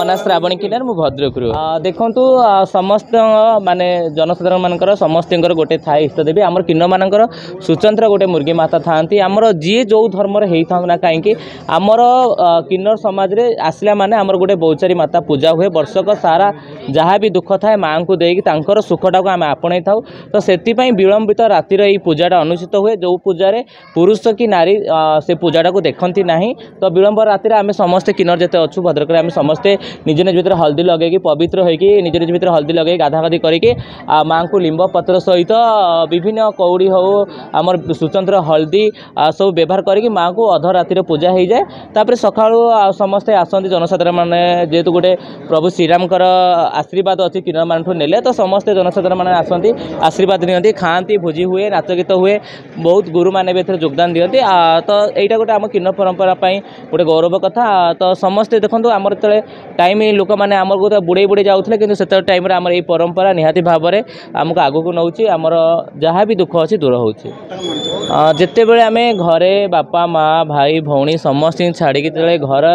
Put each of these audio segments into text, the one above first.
ना श्रावणी किनार मु भद्रक देखु समस्त माने जनसाधारण मानकर समस्त गोटे थाए इष्टदेवी आमर किन्नर मानकर स्वतंत्र गोटे मुर्गी माता था आमर जी जो धर्म होता ना कहीं आमर किन्नर समाज रे आसला माने आमर गोटे बहुचारी माता पूजा हुए वर्षक सारा जहाँ भी दुख थाए माँ को देकर सुखटा को आम आपणे था तो से विलंबित रातिर यही पूजाटा अनुष्ठित हुए जो पूजा पुरुष कि नारी से पूजाटा को देखती ना तो विलंब रातिर आम समस्ते किन्नर जिते अच्छु भद्रक आम समस्ते निज निज भितर हल्दी लगे पवित्र होगी निज निज भितर हल्दी लगे गाधागाधि करके माँ को लिंब पत्र सहित विभिन्न कौड़ी हो आमर स्वतंत्र हल्दी सब व्यवहार करके माँ को अध रातिर पूजा हो जाए तापर सका समस्ते आसती जनसाधारण मैंने जेहेतु गोटे प्रभु श्रीरामकर आशीर्वाद अच्छी किन्नर मान नेले तो समस्ते जनसाधारण मैंने आसती आशीर्वाद नि खाती भोजी हुए नाच गीत हुए बहुत गुरु मैंने भी योगदान दिखती तो यहाँ गोटे आम किन्नर परंपरा गोटे गौरव कथा तो समस्ते देखो आमर जो टाइम लोक मैंने आम को बुड़े बुड़े जाऊे कि से टाइम आम ये परंपरा निहाती भाव में आमको आगू नौ आमर जहाँ भी दुख अच्छी दूर हो जिते बड़े आम घरे बापा माँ भाई भौणी समस्त छाड़ी घर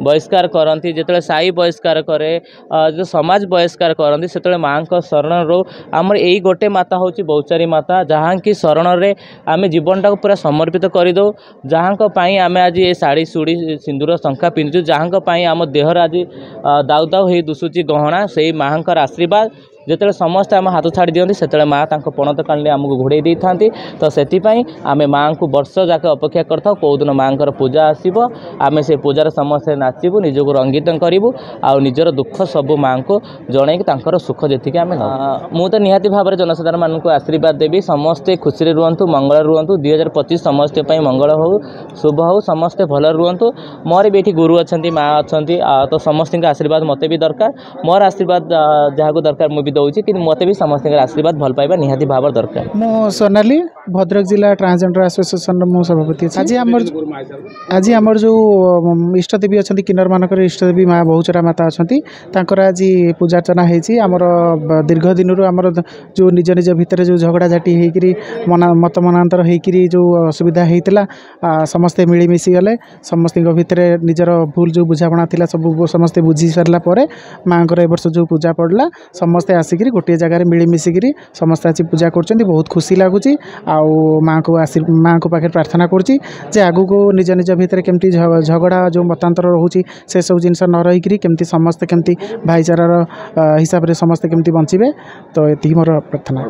बहिष्कार करती जिते साई बहिष्कार करे जो समाज बहिष्कार करती से माँ का शरण रो आमर यही गोटे माता हूँ बहुचारी माता जहाँ की शरण रे आम जीवन टाक पूरा समर्पित करदे जहाँ आम आज ये शाढ़ी सुड़ी सिंदूर शंखा पिंधु जहाँ आम देहर आज दाउ दाउ हो दुसुची गहना से माँ का आशीर्वाद जिते समस्त आम हाथ छाड़ी दिखती से माँ पणत काली आमको घोड़े था तो से आम माँ को वर्ष जाक अपेक्षा करता कौ दिन माँ पूजा आसो आम से पूजार समस्ते नाचबू निजक रंगित करूँ आ निजर दुख सब माँ को जन कि सुख जी आम मु तो निहाती भाव में जनसाधारण मानक आशीर्वाद देवी समस्ते खुशी रुहतु मंगल रुहतु 2025 समस्ते मंगल हो शुभ हो समस्ते भल रुहतु मोर भी ये गुरु अच्छा माँ अच्छा तो समस्त आशीर्वाद मत भी दरकार मोर आशीर्वाद जहाँ दरकार मुझे दौची कि मत भी समस्त आशीर्वाद भल पाइबा निहाती भाव दरकार। मो सोनाली भद्रक जिला ट्रांसजेंडर एसोसिएशन मो सभापति आज आमर जो इष्टदेवी अच्छा किन्नर मानक इष्टदेवी माँ बहुचरा माता अच्छा आज पूजा अर्चना होमर दीर्घ दिन आमर जो निज निज भितर जो झगड़ा झाटी होकर मत मनांतर होकर जो असुविधा होता समस्ते मिलमिशि गले समस्त भितर निजर भूल जो बुझापणा था सब समस्ते बुझी सारापर माँ को वर्ष जो पूजा पड़ला समस्ते आसिक गोटे जगार मिलमिशिकी समस्ते आसी पूजा कर बहुत खुशी लगुच माँ को पाखे प्रार्थना करुँचे आगू को निज निज भितर केमती झगड़ा जो मतांतर रोचे से सब जिनस न रहीकि केमती समस्ते केमती भाईचारार हिसाब से समस्ते केमती बंचे तो ये मोर प्रार्थना।